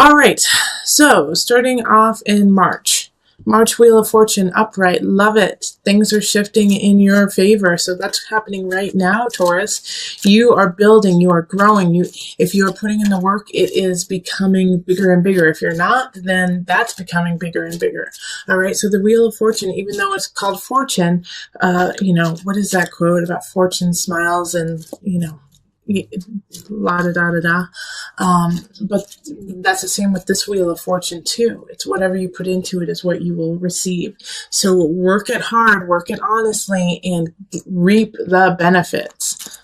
All right, so starting off in March. March Wheel of Fortune upright. Love it. Things are shifting in your favor. So that's happening right now, Taurus. You are building, you are growing. If you are putting in the work, it is becoming bigger and bigger. If you're not, then that's becoming bigger and bigger. All right, so the Wheel of Fortune, even though it's called fortune, what is that quote about fortune smiles and, la da da da da. But that's the same with this Wheel of Fortune too. It's whatever you put into it is what you will receive. So work it hard, work it honestly, and reap the benefits.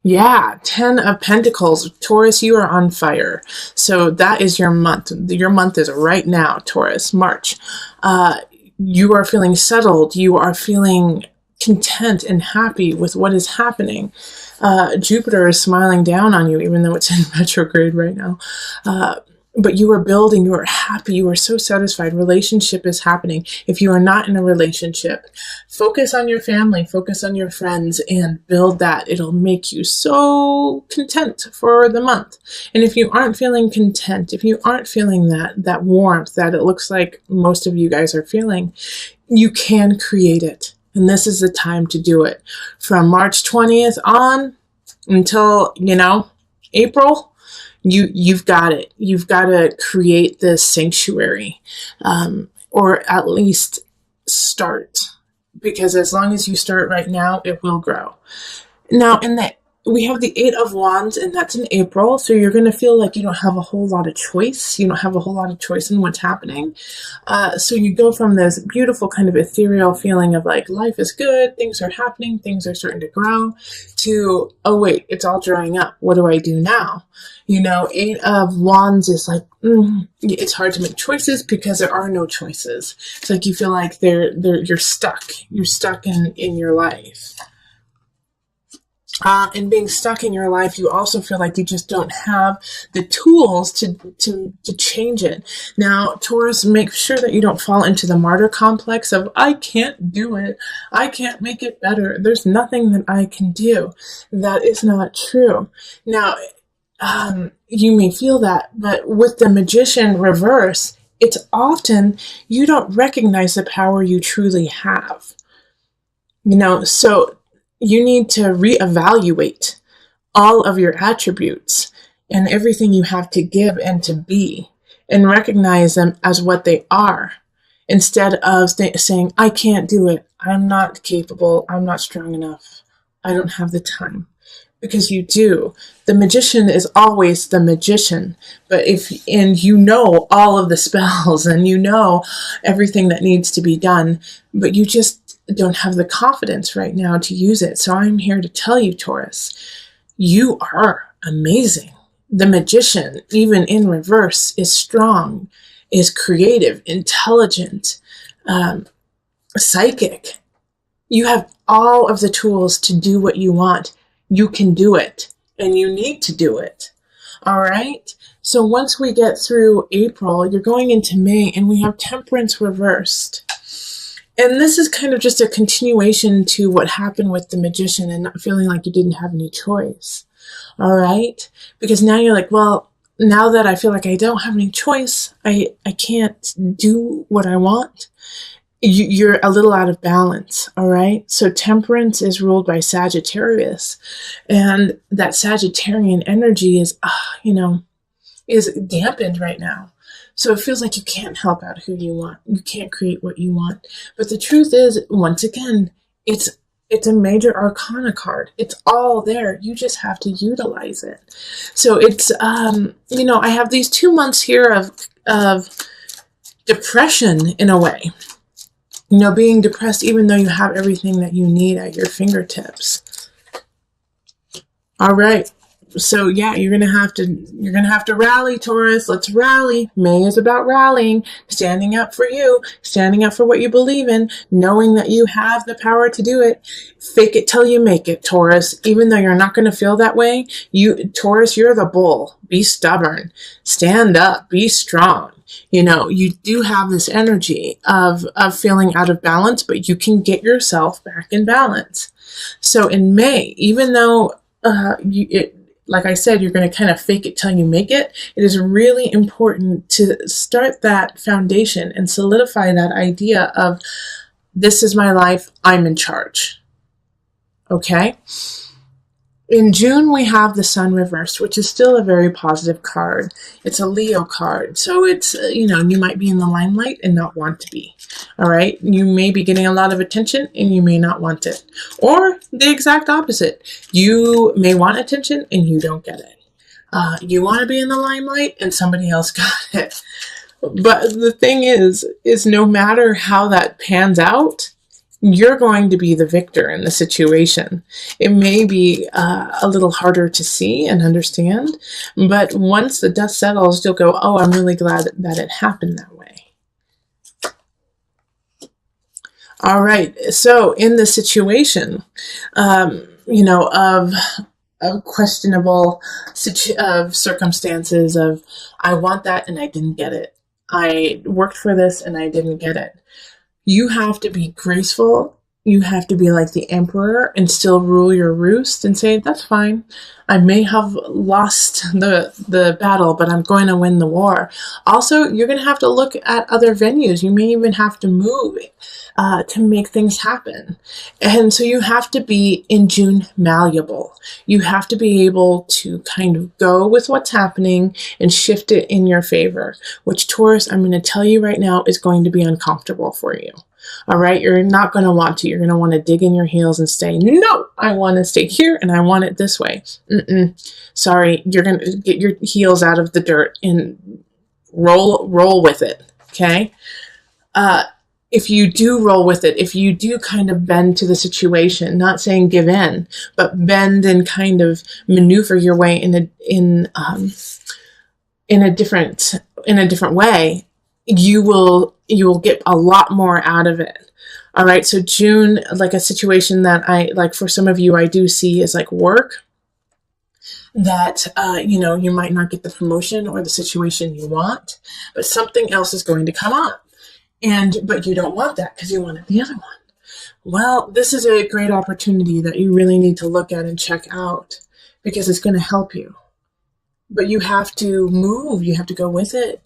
Yeah, 10 of Pentacles. Taurus, you are on fire. So that is your month. Your month is right now, Taurus, March. You are feeling settled. You are feeling content and happy with what is happening. Jupiter is smiling down on you, even though it's in retrograde right now. But you are building, you are happy, you are so satisfied. Relationship is happening. If you are not in a relationship, focus on your family, focus on your friends, and build that. It'll make you so content for the month. And if you aren't feeling content, if you aren't feeling that warmth that it looks like most of you guys are feeling, you can create it. And this is the time to do it. From March 20th on until, April, you've got it. You've got to create this sanctuary, or at least start. Because as long as you start right now, it will grow. Now, we have the 8 of Wands, and that's in April. So you're going to feel like you don't have a whole lot of choice. You don't have a whole lot of choice in what's happening. So you go from this beautiful kind of ethereal feeling of like, life is good, things are happening, things are starting to grow, to, oh wait, it's all drying up. What do I do now? 8 of Wands is like, it's hard to make choices because there are no choices. It's like you feel like you're stuck. You're stuck in your life. And being stuck in your life, you also feel like you just don't have the tools to change it. Now, Taurus, make sure that you don't fall into the martyr complex of, I can't do it. I can't make it better. There's nothing that I can do. That is not true. Now, you may feel that, but with the Magician reverse, it's often you don't recognize the power you truly have. So you need to reevaluate all of your attributes and everything you have to give and to be, and recognize them as what they are, instead of saying, I can't do it. I'm not capable. I'm not strong enough. I don't have the time. Because you do. The magician is always the magician. But all of the spells and everything that needs to be done, but you just don't have the confidence right now to use it. So I'm here to tell you, Taurus, you are amazing. The magician, even in reverse, is strong, is creative, intelligent, psychic. You have all of the tools to do what you want. You can do it, and you need to do it. All right? So once we get through April, you're going into May, and we have Temperance reversed. And this is kind of just a continuation to what happened with the Magician and not feeling like you didn't have any choice. All right? Because now you're like, well, now that I feel like I don't have any choice, I can't do what I want. You're a little out of balance. All right? So Temperance is ruled by Sagittarius. And that Sagittarian energy is dampened right now. So it feels like you can't help out who you want. You can't create what you want. But the truth is, once again, it's a major arcana card. It's all there. You just have to utilize it. So it's, I have these 2 months here of depression in a way. Being depressed even though you have everything that you need at your fingertips. All right. So yeah, you're gonna have to rally, Taurus. Let's rally. May is about rallying, standing up for you, standing up for what you believe in, knowing that you have the power to do it. Fake it till you make it, Taurus. Even though you're not gonna feel that way, Taurus, you're the bull. Be stubborn. Stand up. Be strong. You do have this energy of feeling out of balance, but you can get yourself back in balance. So in May, even though like I said, you're going to kind of fake it till you make it. It is really important to start that foundation and solidify that idea of, this is my life, I'm in charge. Okay? In June, we have the Sun reversed, which is still a very positive card. It's a Leo card. So it's, you might be in the limelight and not want to be. All right? You may be getting a lot of attention and you may not want it. Or the exact opposite. You may want attention and you don't get it. You want to be in the limelight and somebody else got it. But the thing is no matter how that pans out, you're going to be the victor in the situation. It may be a little harder to see and understand, but once the dust settles, you'll go, oh, I'm really glad that it happened that way. All right. So in the situation, of questionable circumstances of, I want that and I didn't get it. I worked for this and I didn't get it. You have to be graceful. You have to be like the emperor and still rule your roost and say, that's fine. I may have lost the battle, but I'm going to win the war. Also, you're going to have to look at other venues. You may even have to move to make things happen. And so you have to be, in June, malleable. You have to be able to kind of go with what's happening and shift it in your favor, which, Taurus, I'm going to tell you right now, is going to be uncomfortable for you. All right, you're not going to want to. You're going to want to dig in your heels and say, no, I want to stay here and I want it this way. Sorry, you're going to get your heels out of the dirt and roll with it, okay? If you do roll with it, if you do kind of bend to the situation, not saying give in, but bend and kind of maneuver your way in a different way, you will get a lot more out of it. All right. So June, like a situation that for some of you, I do see is like work that, you might not get the promotion or the situation you want, but something else is going to come up. But you don't want that because you wanted the other one. Well, this is a great opportunity that you really need to look at and check out because it's going to help you. But you have to move. You have to go with it.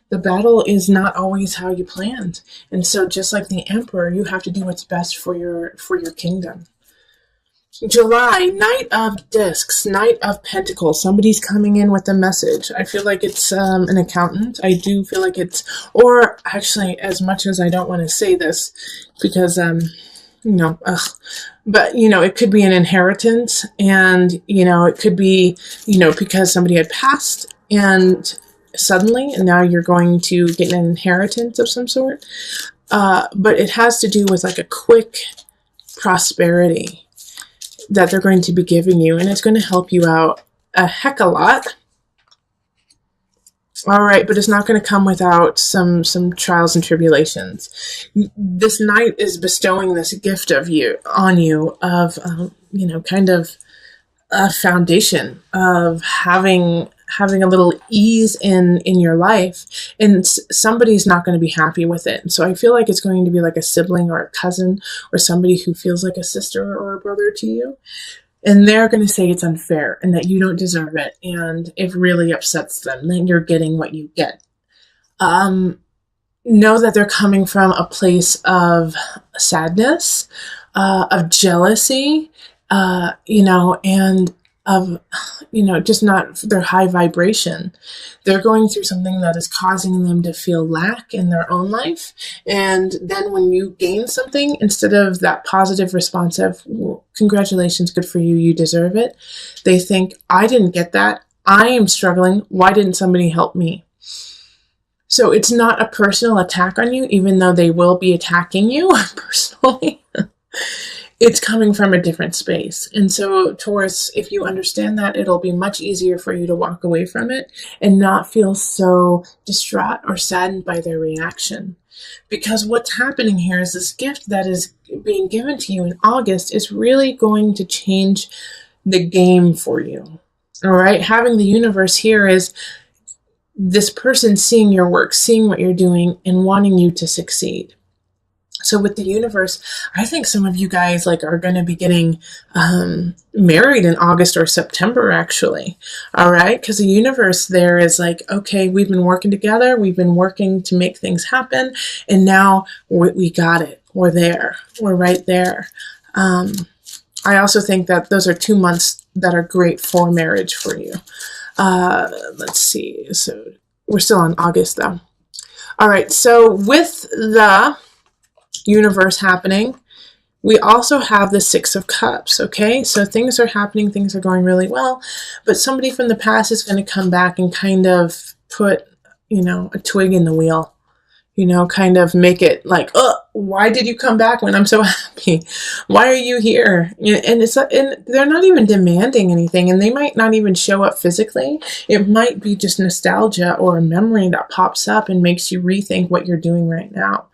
The battle is not always how you planned. And so just like the emperor, you have to do what's best for your kingdom. July, Knight of Discs, Knight of Pentacles. Somebody's coming in with a message. I feel like it's an accountant. I do feel like it's, or actually, as much as I don't want to say this, because, but, it could be an inheritance, and, it could be, because somebody had passed, and suddenly, and now you're going to get an inheritance of some sort. But it has to do with like a quick prosperity that they're going to be giving you, and it's going to help you out a heck of a lot. All right, but it's not going to come without some trials and tribulations. This knight is bestowing this gift of on you of kind of a foundation of having a little ease in your life, and somebody's not going to be happy with it. And so I feel like it's going to be like a sibling or a cousin or somebody who feels like a sister or a brother to you. And they're going to say it's unfair and that you don't deserve it. And it really upsets them that you're getting what you get. Know that they're coming from a place of sadness, of jealousy, and of, just not their high vibration. They're going through something that is causing them to feel lack in their own life. And then when you gain something, instead of that positive response of, well, congratulations, good for you, you deserve it, they think, I didn't get that. I am struggling. Why didn't somebody help me? So it's not a personal attack on you, even though they will be attacking you personally. It's coming from a different space. And so, Taurus, if you understand that, it'll be much easier for you to walk away from it and not feel so distraught or saddened by their reaction. Because what's happening here is this gift that is being given to you in August is really going to change the game for you. All right? Having the universe here is this person seeing your work, seeing what you're doing, and wanting you to succeed. So with the universe, I think some of you guys like are going to be getting married in August or September, actually. All right. Because the universe there is like, okay, we've been working together. We've been working to make things happen. And now we got it. We're there. We're right there. I also think that those are 2 months that are great for marriage for you. Let's see. So we're still in August though. All right. So with the universe happening, we also have the Six of Cups, okay? So things are happening, things are going really well, but somebody from the past is going to come back and kind of put, a twig in the wheel, kind of make it like, oh, why did you come back when I'm so happy? Why are you here? And they're not even demanding anything, and they might not even show up physically. It might be just nostalgia or a memory that pops up and makes you rethink what you're doing right now.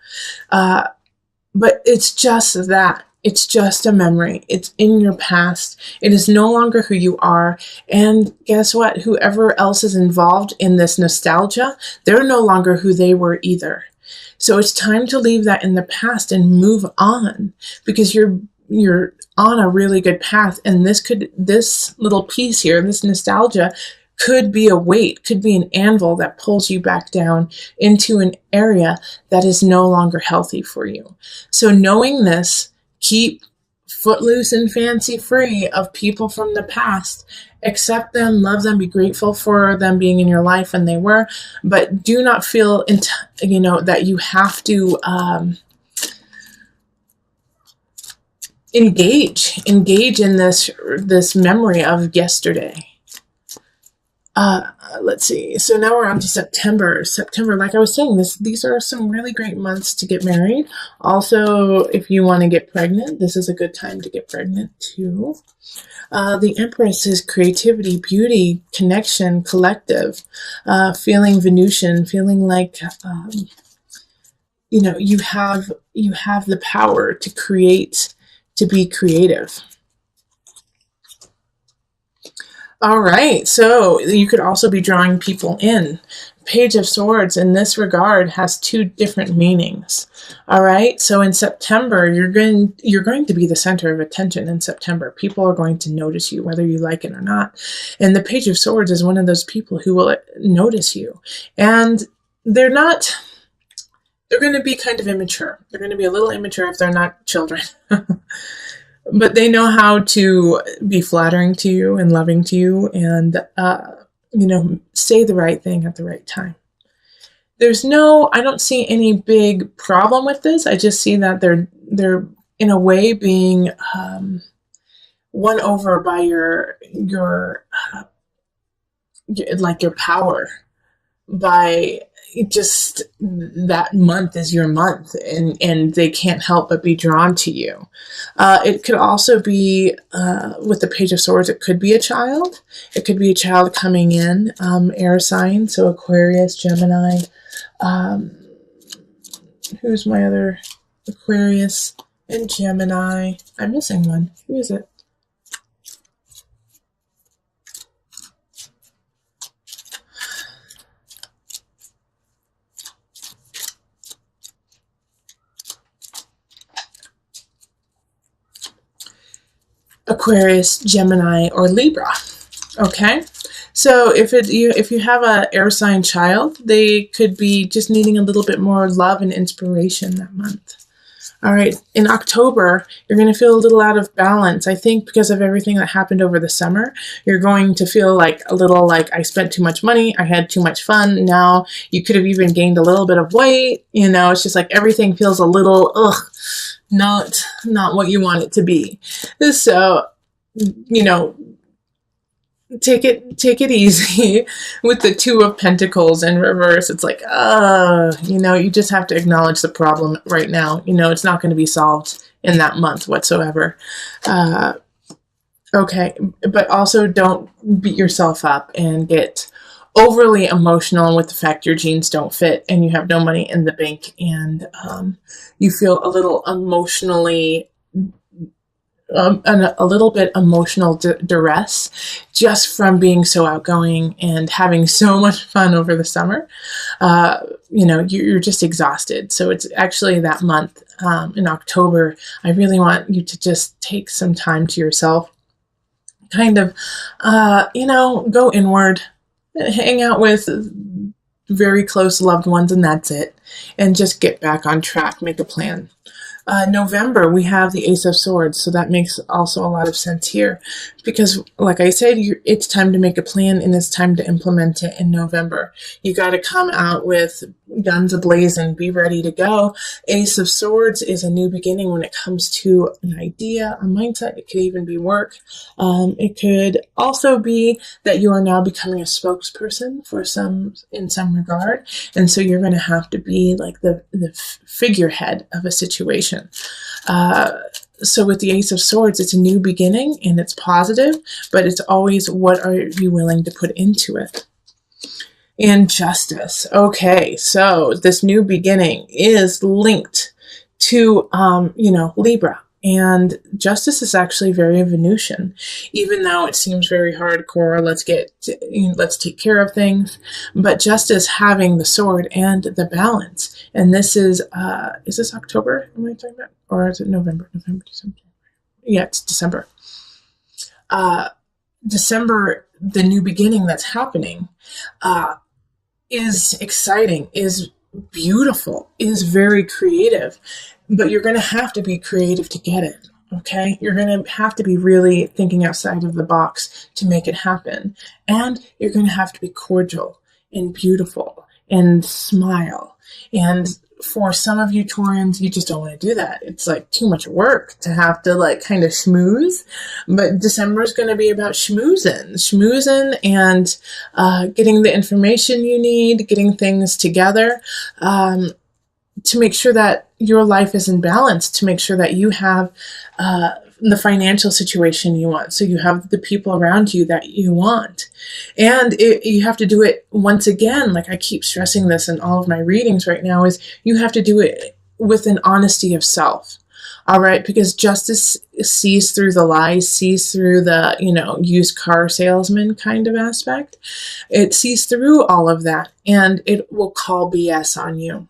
But it's just that. It's just a memory. It's in your past. It is no longer who you are. And guess what? Whoever else is involved in this nostalgia, they're no longer who they were either. So it's time to leave that in the past and move on, because you're on a really good path. And this little piece here, this nostalgia, could be a weight, could be an anvil that pulls you back down into an area that is no longer healthy for you. So knowing this, keep footloose and fancy free of people from the past. Accept them, love them, be grateful for them being in your life when they were, but do not feel, that you have to engage in this memory of yesterday. Let's see. So now we're on to September. September, like I was saying, these are some really great months to get married. Also, if you want to get pregnant, this is a good time to get pregnant too. The Empress is creativity, beauty, connection, collective, feeling Venusian, feeling like, you have the power to create, to be creative. All right, so you could also be drawing people in. Page of Swords in this regard has 2 different meanings. All right, so in September, you're going to be the center of attention in September. People are going to notice you, whether you like it or not. And the Page of Swords is one of those people who will notice you. And they're going to be kind of immature. They're going to be a little immature if they're not children. But they know how to be flattering to you and loving to you and, say the right thing at the right time. I don't see any big problem with this. I just see that they're in a way being won over by your power, by just that month is your month, and they can't help but be drawn to you. It could also be, with the Page of Swords, it could be a child. It could be a child coming in, air sign, so Aquarius, Gemini. Who's my other Aquarius and Gemini? I'm missing one. Who is it? Aquarius, Gemini, or Libra. Okay, so if you have an air sign child, they could be just needing a little bit more love and inspiration that month. All right, in October, you're going to feel a little out of balance. I think because of everything that happened over the summer, you're going to feel like a little like, I spent too much money, I had too much fun. Now you could have even gained a little bit of weight. It's just like everything feels a little, not what you want it to be. So, take it easy. With the 2 of Pentacles in reverse, it's like, you just have to acknowledge the problem right now. It's not going to be solved in that month whatsoever. Okay, but also don't beat yourself up and get overly emotional with the fact your jeans don't fit and you have no money in the bank, and you feel a little emotionally a little bit emotional duress just from being so outgoing and having so much fun over the summer. You're just exhausted. So it's actually that month in October, I really want you to just take some time to yourself, kind of, go inward, hang out with very close loved ones, and that's it. And just get back on track, make a plan. November, we have the Ace of Swords, so that makes also a lot of sense here. Because, like I said, it's time to make a plan, and it's time to implement it in November. You got to come out with guns ablazing, be ready to go. Ace of Swords is a new beginning when it comes to an idea, a mindset. It could even be work. It could also be that you are now becoming a spokesperson in some regard, and so you're going to have to be like the figurehead of a situation. So with the Ace of Swords, it's a new beginning and it's positive, but it's always, what are you willing to put into it? And Justice. Okay, so this new beginning is linked to, Libra. And Justice is actually very Venusian, even though it seems very hardcore. Let's take care of things. But Justice having the sword and the balance. And this is this October? Am I talking about? Or is it November? November, December? Yeah, it's December. December, the new beginning that's happening, is exciting, is beautiful, is very creative. But you're going to have to be creative to get it, okay? You're going to have to be really thinking outside of the box to make it happen. And you're going to have to be cordial and beautiful and smile. And for some of you Taurians, you just don't want to do that. It's like too much work to have to kind of schmooze. But December is going to be about schmoozing and getting the information you need, getting things together, to make sure that your life is in balance, to make sure that you have the financial situation you want, so you have the people around you that you want. And you have to do it, once again, like I keep stressing this in all of my readings right now, is you have to do it with an honesty of self. All right, because Justice sees through the lies, sees through the, used car salesman kind of aspect. It sees through all of that, and it will call BS on you.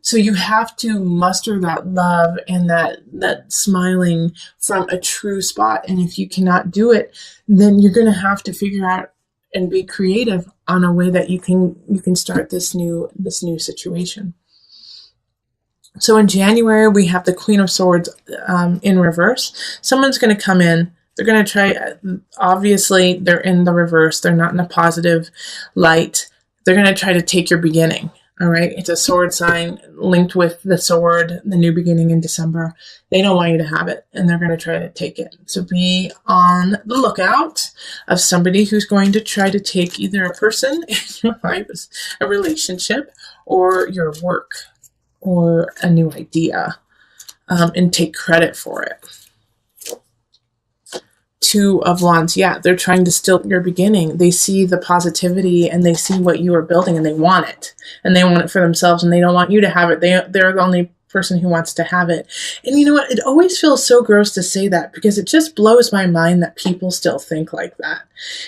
So you have to muster that love and that smiling from a true spot. And if you cannot do it, then you're going to have to figure out and be creative on a way that you can start this new situation. So in January, we have the Queen of Swords in reverse. Someone's going to come in. They're going to try, obviously, they're in the reverse. They're not in a positive light. They're going to try to take your beginning. All right. It's a sword sign linked with the sword, the new beginning in December. They don't want you to have it, and they're going to try to take it. So be on the lookout of somebody who's going to try to take either a person in your life, a relationship, or your work, or a new idea, and take credit for it. Two of Wands, yeah, they're trying to still your beginning. They see the positivity and they see what you are building, and they want it. And they want it for themselves, and they don't want you to have it. They're the only person who wants to have it. And you know what? It always feels so gross to say that, because it just blows my mind that people still think like that.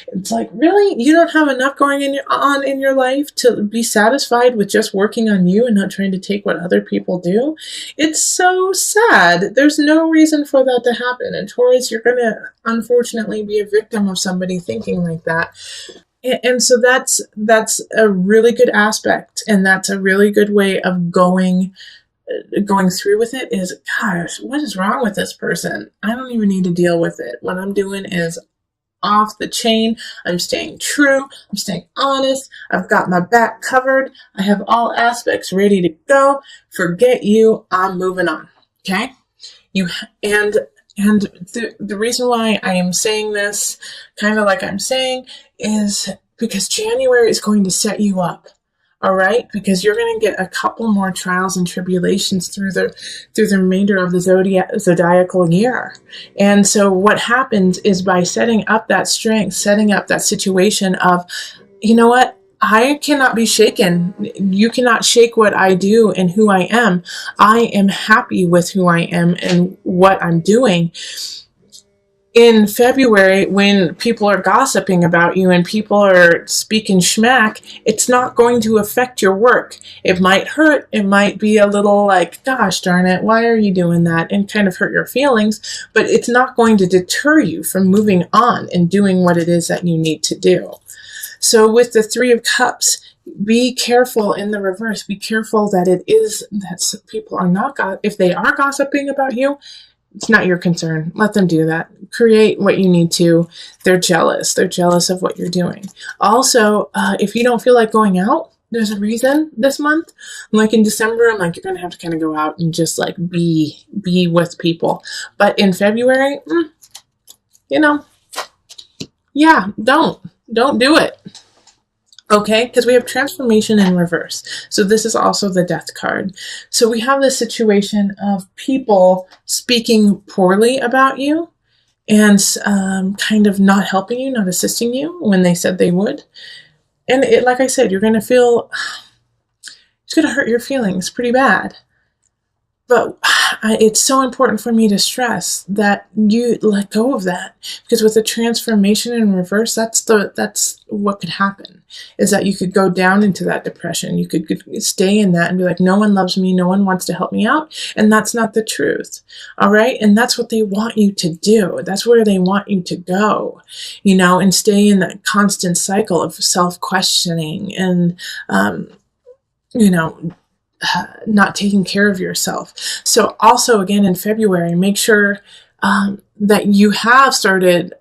It's like, really? You don't have enough going on in your life to be satisfied with just working on you and not trying to take what other people do? It's so sad. There's no reason for that to happen. And Taurus, you're going to unfortunately be a victim of somebody thinking like that. And so that's a really good aspect, and that's a really good way of going through with it. Is, gosh, what is wrong with this person? I don't even need to deal with it. What I'm doing is off the chain. I'm staying true. I'm staying honest. I've got my back covered. I have all aspects ready to go. Forget you. I'm moving on. Okay? And the reason why I am saying this, kind of like I'm saying, is because January is going to set you up. All right, because you're going to get a couple more trials and tribulations through the remainder of the zodiacal year. And so what happens is, by setting up that strength, setting up that situation of, you know what, I cannot be shaken. You cannot shake what I do and who I am. I am happy with who I am and what I'm doing. In February, when people are gossiping about you and people are speaking schmack, it's not going to affect your work. It might hurt. It might be a little like, gosh darn it, why are you doing that? And kind of hurt your feelings, but it's not going to deter you from moving on and doing what it is that you need to do. So with the Three of Cups, be careful in the reverse. Be careful that it is that people are not, if they are gossiping about you, it's not your concern. Let them do that. Create what you need to. They're jealous. They're jealous of what you're doing. Also, if you don't feel like going out, there's a reason this month. Like in December, I'm like, you're going to have to kind of go out and just like be with people. But in February, yeah, don't do it. Okay, because we have transformation in reverse. So this is also the death card. So we have this situation of people speaking poorly about you and kind of not helping you, not assisting you when they said they would. And like I said, you're going to feel, it's going to hurt your feelings pretty bad. But it's so important for me to stress that you let go of that, because with the transformation in reverse, that's what could happen, is that you could go down into that depression. You could stay in that and be like, no one loves me. No one wants to help me out. And that's not the truth. All right. And that's what they want you to do. That's where they want you to go, and stay in that constant cycle of self-questioning and, not taking care of yourself. So also again in February, make sure that you have started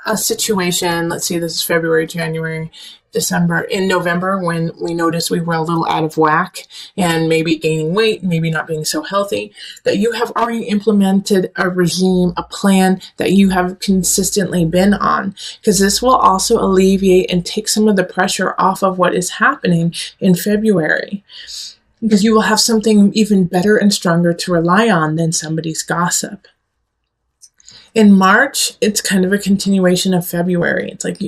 a situation. Let's see, this is February, January, December. In November, when we noticed we were a little out of whack and maybe gaining weight, maybe not being so healthy, that you have already implemented a regime, a plan that you have consistently been on, because this will also alleviate and take some of the pressure off of what is happening in February. Because you will have something even better and stronger to rely on than somebody's gossip. In March, it's kind of a continuation of February. It's like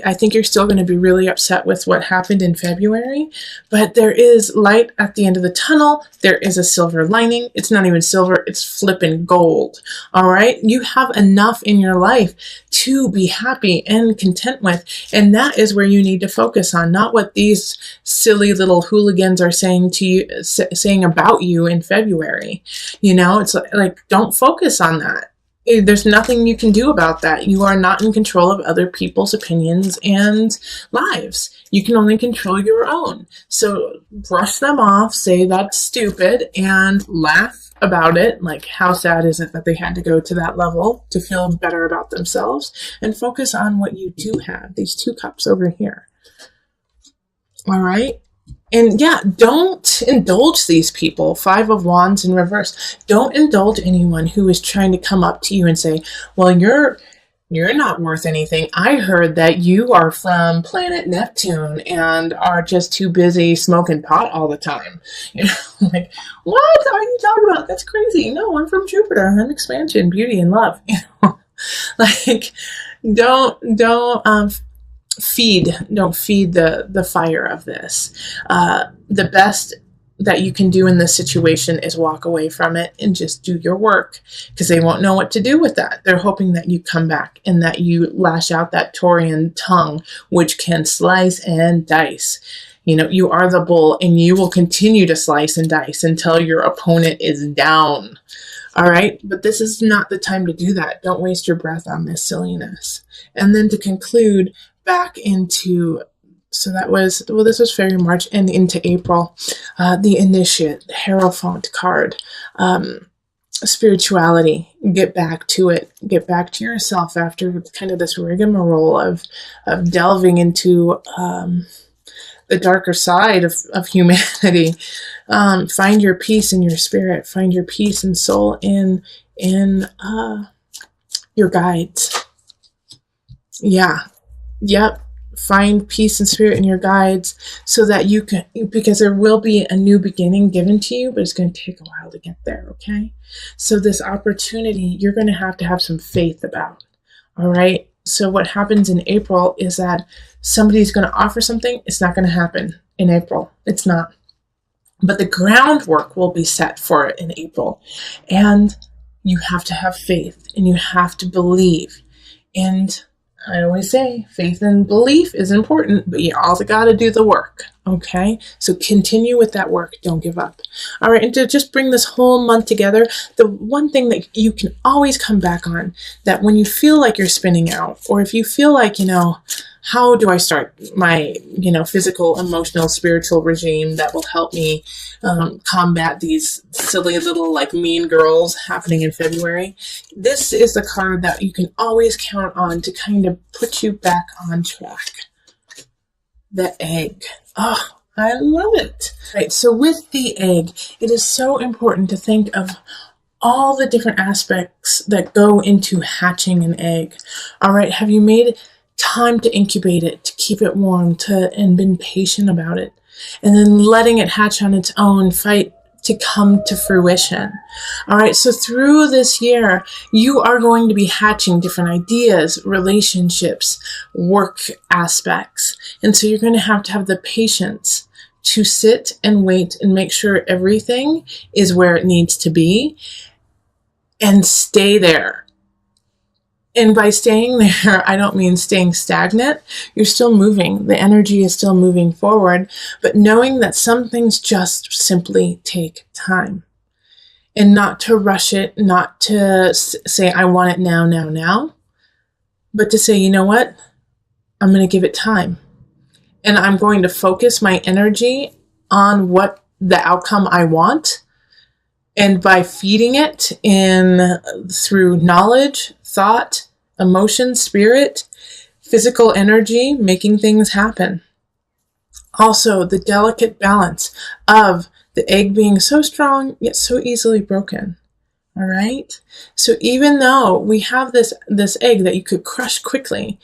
I think you're still going to be really upset with what happened in February, but there is light at the end of the tunnel. There is a silver lining. It's not even silver, it's flipping gold. All right? You have enough in your life to be happy and content with, and that is where you need to focus on, not what these silly little hooligans are saying to you, saying about you in February. It's like don't focus on that. There's nothing you can do about that. You are not in control of other people's opinions and lives. You can only control your own. So brush them off, say that's stupid, and laugh about it. Like, how sad is it that they had to go to that level to feel better about themselves? And focus on what you do have, these 2 cups over here. All right? And yeah, don't indulge these people. 5 of Wands in reverse. Don't indulge anyone who is trying to come up to you and say, well, you're not worth anything. I heard that you are from planet Neptune and are just too busy smoking pot all the time. Like, what are you talking about? That's crazy. No, I'm from Jupiter. I'm expansion, beauty, and love. Like, don't feed the fire of this. The best that you can do in this situation is walk away from it and just do your work, because they won't know what to do with that. They're hoping that you come back and that you lash out that Taurian tongue, which can slice and dice. You are the bull, and you will continue to slice and dice until your opponent is down. All right. But this is not the time to do that. Don't waste your breath on this silliness. And then to conclude, back into, this was February, March, and into April, the Initiate, the Hierophant card, spirituality, get back to it, get back to yourself after kind of this rigmarole of delving into the darker side of humanity. Find your peace in your spirit, find your peace and soul in your guides. Yeah. Yep. Find peace and spirit in your guides so that you can, because there will be a new beginning given to you, but it's going to take a while to get there. Okay. So this opportunity, you're going to have some faith about. All right. So what happens in April is that somebody's going to offer something. It's not going to happen in April. It's not. But the groundwork will be set for it in April. And you have to have faith. and you have to believe. And I always say faith and belief is important, but you also got to do the work. Okay, so continue with that work. Don't give up. All right, and to just bring this whole month together, the one thing that you can always come back on, that when you feel like you're spinning out, or if you feel like, how do I start my, physical, emotional, spiritual regime that will help me combat these silly little mean girls happening in February? This is the card that you can always count on to kind of put you back on track. The egg. Oh, I love it. Right, so with the egg, it is so important to think of all the different aspects that go into hatching an egg. All right, have you made time to incubate it, to keep it warm, and been patient about it, and then letting it hatch on its own, fight to come to fruition? All right, so through this year, you are going to be hatching different ideas, relationships, work aspects, and so you're going to have the patience to sit and wait and make sure everything is where it needs to be, and stay there. And by staying there, I don't mean staying stagnant. You're still moving. The energy is still moving forward, but knowing that some things just simply take time, and not to rush it, not to say, I want it now, but to say, you know what? I'm going to give it time, and I'm going to focus my energy on what the outcome I want. And by feeding it through knowledge, thought, emotion, spirit, physical energy, making things happen. Also, the delicate balance of the egg being so strong, yet so easily broken. All right? So even though we have this egg that you could crush quickly,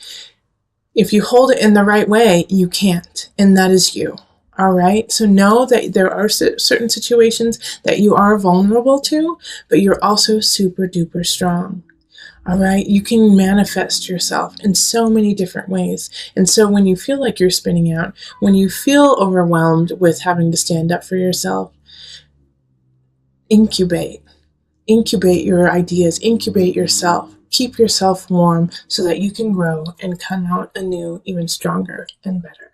if you hold it in the right way, you can't. And that is you. All right, so know that there are certain situations that you are vulnerable to, but you're also super duper strong. All right, you can manifest yourself in so many different ways. And so when you feel like you're spinning out, when you feel overwhelmed with having to stand up for yourself, incubate your ideas, incubate yourself, keep yourself warm so that you can grow and come out anew, even stronger and better.